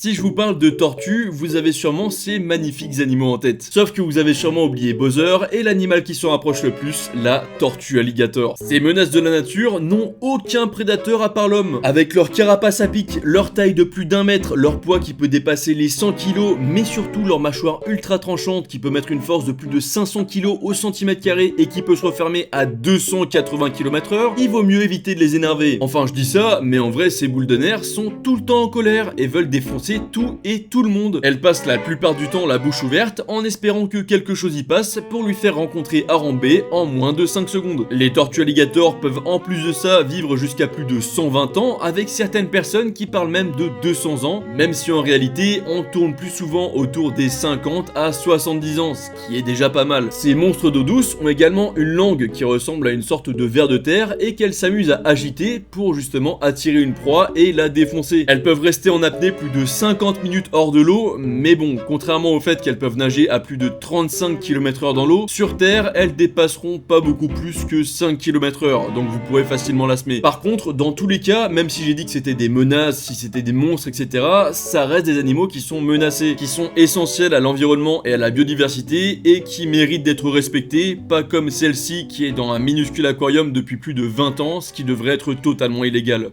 Si je vous parle de tortues, vous avez sûrement ces magnifiques animaux en tête. Sauf que vous avez sûrement oublié Bowser et l'animal qui s'en rapproche le plus, la tortue alligator. Ces menaces de la nature n'ont aucun prédateur à part l'homme. Avec leur carapace à pic, leur taille de plus d'1 mètre, leur poids qui peut dépasser les 100 kg, mais surtout leur mâchoire ultra tranchante qui peut mettre une force de plus de 500 kg au centimètre carré et qui peut se refermer à 280 km/h, il vaut mieux éviter de les énerver. Enfin je dis ça, mais en vrai ces boules de nerfs sont tout le temps en colère et veulent défoncer tout et tout le monde. Elles passent la plupart du temps la bouche ouverte en espérant que quelque chose y passe pour lui faire rencontrer Harambe en moins de 5 secondes. Les tortues alligators peuvent en plus de ça vivre jusqu'à plus de 120 ans avec certaines personnes qui parlent même de 200 ans, même si en réalité on tourne plus souvent autour des 50 à 70 ans, ce qui est déjà pas mal. Ces monstres d'eau douce ont également une langue qui ressemble à une sorte de ver de terre et qu'elles s'amusent à agiter pour justement attirer une proie et la défoncer. Elles peuvent rester en apnée plus de 50 minutes hors de l'eau, mais bon, contrairement au fait qu'elles peuvent nager à plus de 35 km/h dans l'eau, sur terre, elles dépasseront pas beaucoup plus que 5 km/h, donc vous pourrez facilement la semer. Par contre, dans tous les cas, même si j'ai dit que c'était des menaces, si c'était des monstres, etc., ça reste des animaux qui sont menacés, qui sont essentiels à l'environnement et à la biodiversité et qui méritent d'être respectés, pas comme celle-ci qui est dans un minuscule aquarium depuis plus de 20 ans, ce qui devrait être totalement illégal.